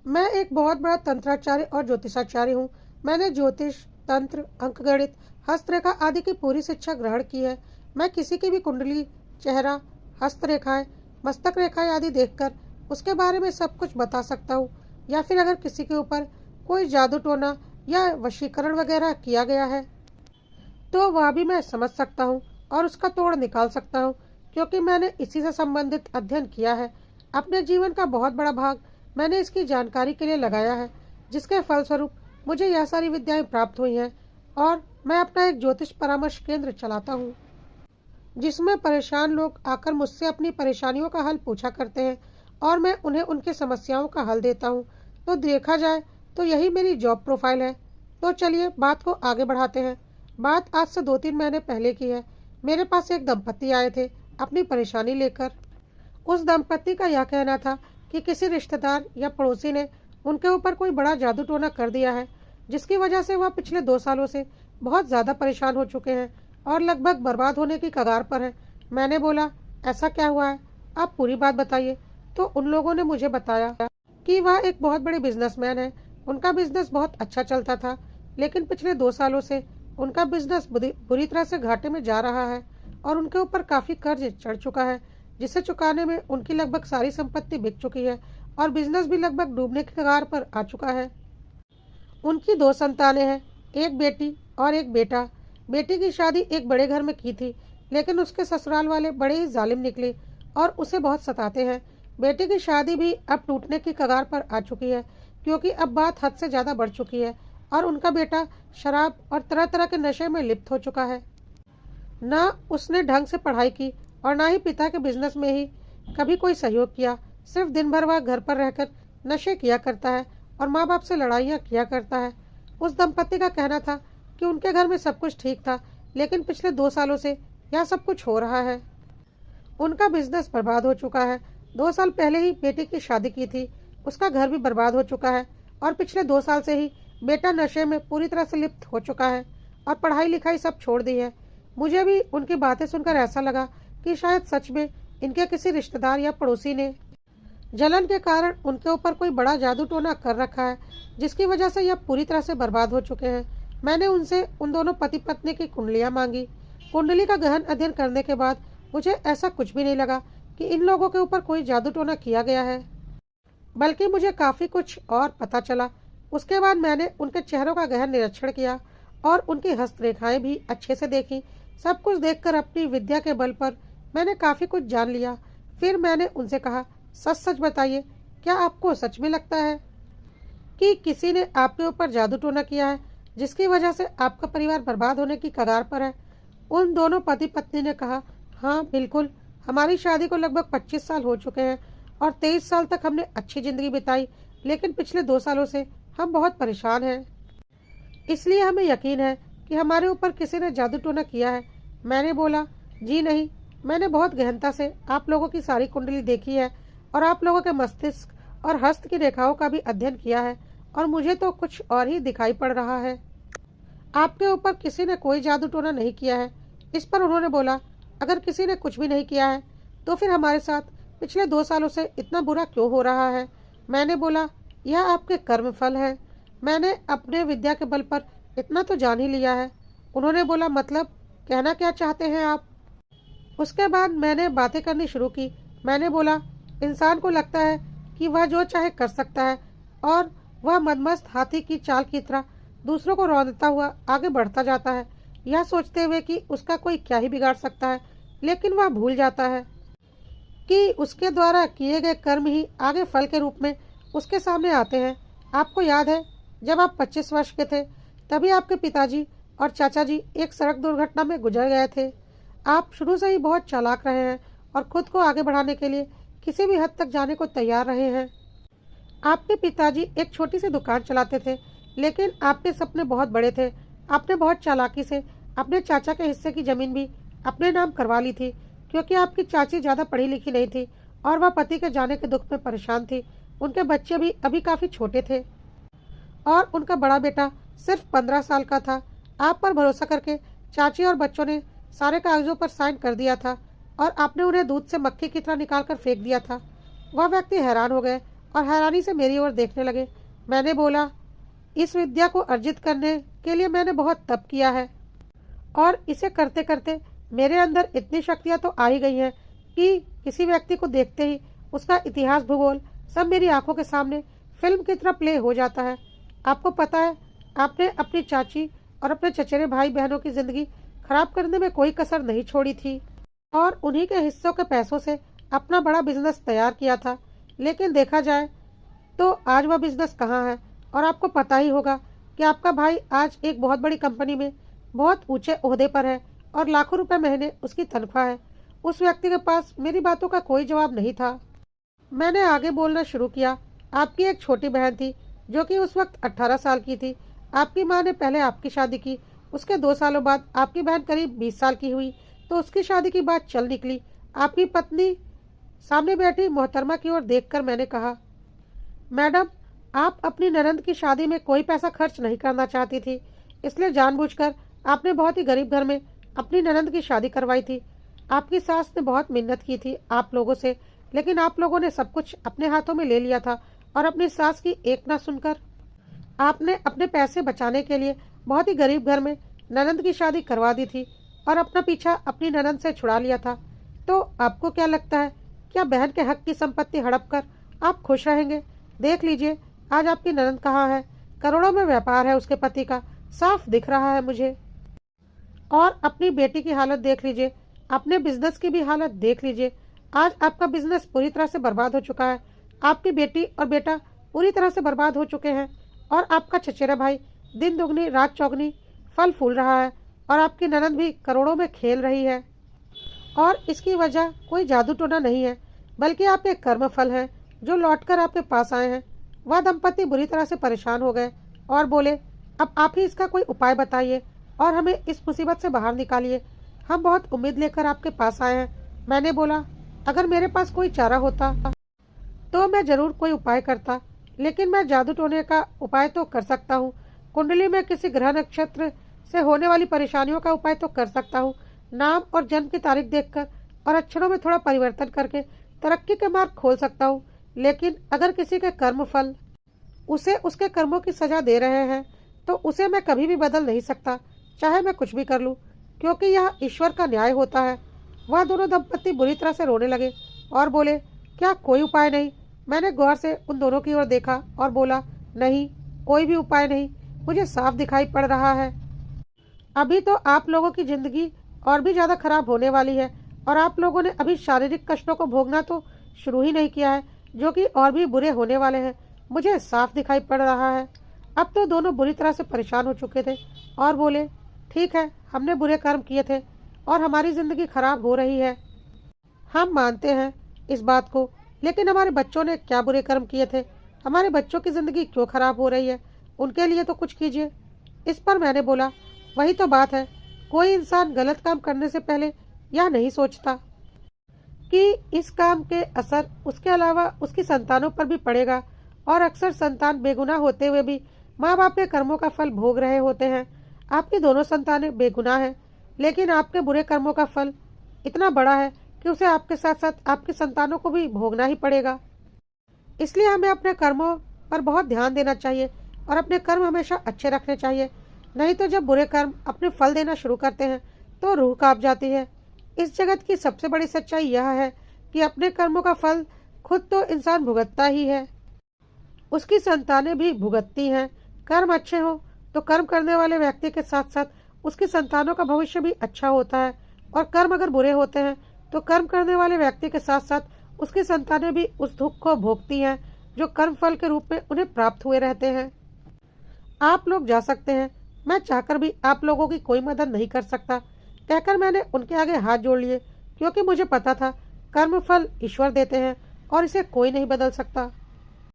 मैं एक बहुत बड़ा तंत्राचार्य और ज्योतिषाचार्य हूँ। मैंने ज्योतिष, तंत्र, अंकगणित, हस्तरेखा आदि की पूरी शिक्षा ग्रहण की है। मैं किसी की भी कुंडली, चेहरा, हस्तरेखाएं, मस्तक रेखाएं आदि देखकर उसके बारे में सब कुछ बता सकता हूँ। या फिर अगर किसी के ऊपर कोई जादू टोना या वशीकरण वगैरह किया गया है तो वह भी मैं समझ सकता हूँ और उसका तोड़ निकाल सकता हूँ, क्योंकि मैंने इसी से संबंधित अध्ययन किया है। अपने जीवन का बहुत बड़ा भाग मैंने इसकी जानकारी के लिए लगाया है, जिसके फलस्वरूप मुझे यह सारी विद्याएं प्राप्त हुई हैं। और मैं अपना एक ज्योतिष परामर्श केंद्र चलाता हूँ, जिसमें परेशान लोग आकर मुझसे अपनी परेशानियों का हल पूछा करते हैं और मैं उन्हें उनकी समस्याओं का हल देता हूँ। तो देखा जाए तो यही मेरी जॉब प्रोफाइल है। तो चलिए बात को आगे बढ़ाते हैं। बात आज से 2-3 महीने पहले की है। मेरे पास एक दंपत्ति आए थे अपनी परेशानी लेकर। उस दंपत्ति का यह कहना था कि किसी रिश्तेदार या पड़ोसी ने उनके ऊपर कोई बड़ा जादू टोना कर दिया है, जिसकी वजह से वह पिछले 2 सालों से बहुत ज़्यादा परेशान हो चुके हैं और लगभग बर्बाद होने की कगार पर हैं। मैंने बोला, ऐसा क्या हुआ है, आप पूरी बात बताइए। तो उन लोगों ने मुझे बताया कि वह एक बहुत बड़े बिजनेसमैन है। उनका बिजनेस बहुत अच्छा चलता था, लेकिन पिछले 2 सालों से उनका बिजनेस बुरी तरह से घाटे में जा रहा है और उनके ऊपर काफ़ी कर्ज चढ़ चुका है, जिसे चुकाने में उनकी लगभग सारी संपत्ति बिक चुकी है और बिजनेस भी लगभग डूबने की कगार पर आ चुका है। उनकी 2 संतानें हैं, एक बेटी और एक बेटा। बेटी की शादी एक बड़े घर में की थी, लेकिन उसके ससुराल वाले बड़े ही जालिम निकले और उसे बहुत सताते हैं। बेटी की शादी भी अब टूटने की कगार पर आ चुकी है, क्योंकि अब बात हद से ज़्यादा बढ़ चुकी है और उनका बेटा शराब और तरह तरह के नशे में लिप्त हो चुका है। ना उसने ढंग से पढ़ाई की और ना ही पिता के बिजनेस में ही कभी कोई सहयोग किया। सिर्फ दिन भर वह घर पर रहकर नशे किया करता है और माँ बाप से लड़ाइयाँ किया करता है। उस दंपत्ति का कहना था कि उनके घर में सब कुछ ठीक था, लेकिन पिछले 2 सालों से यह सब कुछ हो रहा है। उनका बिजनेस बर्बाद हो चुका है। 2 साल पहले ही बेटी की शादी की थी, उसका घर भी बर्बाद हो चुका है और पिछले 2 साल से ही बेटा नशे में पूरी तरह से लिप्त हो चुका है और पढ़ाई लिखाई सब छोड़ दी है। मुझे भी उनकी बातें सुनकर ऐसा लगा कि शायद सच में इनके किसी रिश्तेदार या पड़ोसी ने जलन के कारण उनके ऊपर कोई बड़ा जादू टोना कर रखा है, जिसकी वजह से यह पूरी तरह से बर्बाद हो चुके हैं। मैंने उनसे उन दोनों पति पत्नी की कुंडलियां मांगी। कुंडली का गहन अध्ययन करने के बाद मुझे ऐसा कुछ भी नहीं लगा कि इन लोगों के ऊपर कोई जादू टोना किया गया है, बल्कि मुझे काफ़ी कुछ और पता चला। उसके बाद मैंने उनके चेहरों का गहन निरीक्षण किया और उनकी हस्तरेखाएं भी अच्छे से देखी। सब कुछ देखकर अपनी विद्या के बल पर मैंने काफ़ी कुछ जान लिया। फिर मैंने उनसे कहा, सच सच बताइए, क्या आपको सच में लगता है कि किसी ने आपके ऊपर जादू टोना किया है, जिसकी वजह से आपका परिवार बर्बाद होने की कगार पर है? उन दोनों पति पत्नी ने कहा, हाँ बिल्कुल, हमारी शादी को लगभग 25 साल हो चुके हैं और 23 साल तक हमने अच्छी ज़िंदगी बिताई, लेकिन पिछले 2 सालों से हम बहुत परेशान हैं। इसलिए हमें यकीन है कि हमारे ऊपर किसी ने जादू टोना किया है। मैंने बोला, जी नहीं, मैंने बहुत गहनता से आप लोगों की सारी कुंडली देखी है और आप लोगों के मस्तिष्क और हस्त की रेखाओं का भी अध्ययन किया है और मुझे तो कुछ और ही दिखाई पड़ रहा है। आपके ऊपर किसी ने कोई जादू टोना नहीं किया है। इस पर उन्होंने बोला, अगर किसी ने कुछ भी नहीं किया है तो फिर हमारे साथ पिछले 2 सालों से इतना बुरा क्यों हो रहा है? मैंने बोला, यह आपके कर्म फल है। मैंने अपने विद्या के बल पर इतना तो जान ही लिया है। उन्होंने बोला, मतलब कहना क्या चाहते हैं आप? उसके बाद मैंने बातें करनी शुरू की। मैंने बोला, इंसान को लगता है कि वह जो चाहे कर सकता है और वह मदमस्त हाथी की चाल की तरह दूसरों को रौंदता हुआ आगे बढ़ता जाता है, यह सोचते हुए कि उसका कोई क्या ही बिगाड़ सकता है। लेकिन वह भूल जाता है कि उसके द्वारा किए गए कर्म ही आगे फल के रूप में उसके सामने आते हैं। आपको याद है, जब आप 25 वर्ष के थे तभी आपके पिताजी और चाचा जी एक सड़क दुर्घटना में गुजर गए थे। आप शुरू से ही बहुत चालाक रहे हैं और खुद को आगे बढ़ाने के लिए किसी भी हद तक जाने को तैयार रहे हैं। आपके पिताजी एक छोटी सी दुकान चलाते थे, लेकिन आपके सपने बहुत बड़े थे। आपने बहुत चालाकी से अपने चाचा के हिस्से की ज़मीन भी अपने नाम करवा ली थी, क्योंकि आपकी चाची ज़्यादा पढ़ी लिखी नहीं थी और वह पति के जाने के दुख में परेशान थी। उनके बच्चे भी अभी काफ़ी छोटे थे और उनका बड़ा बेटा सिर्फ 15 साल का था। आप पर भरोसा करके चाची और बच्चों ने सारे कागजों पर साइन कर दिया था और आपने उन्हें दूध से मक्खी की तरह निकाल कर फेंक दिया था। वह व्यक्ति हैरान हो गए और हैरानी से मेरी ओर देखने लगे। मैंने बोला, इस विद्या को अर्जित करने के लिए मैंने बहुत तप किया है और इसे करते करते मेरे अंदर इतनी शक्तियाँ तो आ ही गई हैं कि किसी व्यक्ति को देखते ही उसका इतिहास भूगोल सब मेरी आंखों के सामने फिल्म की तरह प्ले हो जाता है। आपको पता है, आपने अपनी चाची और अपने चचेरे भाई बहनों की ज़िंदगी खराब करने में कोई कसर नहीं छोड़ी थी और उन्हीं के हिस्सों के पैसों से अपना बड़ा बिजनेस तैयार किया था। लेकिन देखा जाए तो आज वह बिजनेस कहाँ है। और आपको पता ही होगा कि आपका भाई आज एक बहुत बड़ी कंपनी में बहुत ऊंचे ओहदे पर है और लाखों रुपए महीने उसकी तनख्वाह है। उस व्यक्ति के पास मेरी बातों का कोई जवाब नहीं था। मैंने आगे बोलना शुरू किया। आपकी एक छोटी बहन थी जो कि उस वक्त 18 साल की थी। आपकी माँ ने पहले आपकी शादी की, उसके 2 सालों बाद आपकी बहन करीब 20 साल की हुई तो उसकी शादी की बात चल निकली। आपकी पत्नी सामने बैठी मोहतरमा की ओर देखकर मैंने कहा, मैडम, आप अपनी ननंद की शादी में कोई पैसा खर्च नहीं करना चाहती थी, इसलिए जानबूझकर आपने बहुत ही गरीब घर में अपनी ननंद की शादी करवाई थी। आपकी सास ने बहुत मिन्नत की थी आप लोगों से, लेकिन आप लोगों ने सब कुछ अपने हाथों में ले लिया था और अपनी सास की एक ना सुनकर आपने अपने पैसे बचाने के लिए बहुत ही गरीब घर में ननंद की शादी करवा दी थी और अपना पीछा अपनी ननंद से छुड़ा लिया था। तो आपको क्या लगता है, क्या बहन के हक की संपत्ति हड़प कर आप खुश रहेंगे? देख लीजिए, आज आपकी ननंद कहाँ है। करोड़ों में व्यापार है उसके पति का, साफ दिख रहा है मुझे। और अपनी बेटी की हालत देख लीजिए, अपने बिजनेस की भी हालत देख लीजिए। आज आपका बिजनेस पूरी तरह से बर्बाद हो चुका है, आपकी बेटी और बेटा पूरी तरह से बर्बाद हो चुके हैं और आपका चचेरा भाई दिन दुगनी रात चौगनी फल फूल रहा है और आपकी ननंद भी करोड़ों में खेल रही है। और इसकी वजह कोई जादू टोना नहीं है, बल्कि आपके कर्म फल हैं जो लौटकर आपके पास आए हैं। वह दंपति बुरी तरह से परेशान हो गए और बोले, अब आप ही इसका कोई उपाय बताइए और हमें इस मुसीबत से बाहर निकालिए। हम बहुत उम्मीद लेकर आपके पास आए हैं। मैंने बोला, अगर मेरे पास कोई चारा होता तो मैं जरूर कोई उपाय करता, लेकिन मैं जादू टोने का उपाय तो कर सकता हूँ। कुंडली में किसी ग्रह नक्षत्र से होने वाली परेशानियों का उपाय तो कर सकता हूँ। नाम और जन्म की तारीख देखकर और अक्षरों में थोड़ा परिवर्तन करके तरक्की के मार्ग खोल सकता हूँ। लेकिन अगर किसी के कर्म फल उसे उसके कर्मों की सजा दे रहे हैं तो उसे मैं कभी भी बदल नहीं सकता, चाहे मैं कुछ भी कर लूँ, क्योंकि यह ईश्वर का न्याय होता है। वह दोनों दंपति बुरी तरह से रोने लगे और बोले, क्या कोई उपाय नहीं? मैंने गौर से उन दोनों की ओर देखा और बोला, नहीं, कोई भी उपाय नहीं, मुझे साफ दिखाई पड़ रहा है। अभी तो आप लोगों की जिंदगी और भी ज़्यादा खराब होने वाली है और आप लोगों ने अभी शारीरिक कष्टों को भोगना तो शुरू ही नहीं किया है, जो कि और भी बुरे होने वाले हैं। मुझे साफ दिखाई पड़ रहा है। अब तो दोनों बुरी तरह से परेशान हो चुके थे और बोले, ठीक है, हमने बुरे कर्म किए थे और हमारी ज़िंदगी खराब हो रही है, हम मानते हैं इस बात को, लेकिन हमारे बच्चों ने क्या बुरे कर्म किए थे? हमारे बच्चों की ज़िंदगी क्यों खराब हो रही है? उनके लिए तो कुछ कीजिए। इस पर मैंने बोला, वही तो बात है, कोई इंसान गलत काम करने से पहले यह नहीं सोचता कि इस काम के असर उसके अलावा उसकी संतानों पर भी पड़ेगा और अक्सर संतान बेगुनाह होते हुए भी माँ बाप के कर्मों का फल भोग रहे होते हैं। आपकी दोनों संतानें बेगुनाह हैं, लेकिन आपके बुरे कर्मों का फल इतना बड़ा है कि उसे आपके साथ साथ आपकी संतानों को भी भोगना ही पड़ेगा। इसलिए हमें अपने कर्मों पर बहुत ध्यान देना चाहिए और अपने कर्म हमेशा अच्छे रखने चाहिए। नहीं तो जब बुरे कर्म अपने फल देना शुरू करते हैं तो रूह कांप जाती है। इस जगत की सबसे बड़ी सच्चाई यह है कि अपने कर्मों का फल खुद तो इंसान भुगतता ही है, उसकी संतानें भी भुगतती हैं। कर्म अच्छे हो तो कर्म करने वाले व्यक्ति के साथ साथ उसकी संतानों का भविष्य भी अच्छा होता है, और कर्म अगर बुरे होते हैं तो कर्म करने वाले व्यक्ति के साथ साथ उसकी संतानें भी उस दुख को भोगती हैं जो कर्म फल के रूप में उन्हें प्राप्त हुए रहते हैं। आप लोग जा सकते हैं, मैं चाहकर भी आप लोगों की कोई मदद नहीं कर सकता। कहकर मैंने उनके आगे हाथ जोड़ लिए, क्योंकि मुझे पता था कर्म फल ईश्वर देते हैं और इसे कोई नहीं बदल सकता।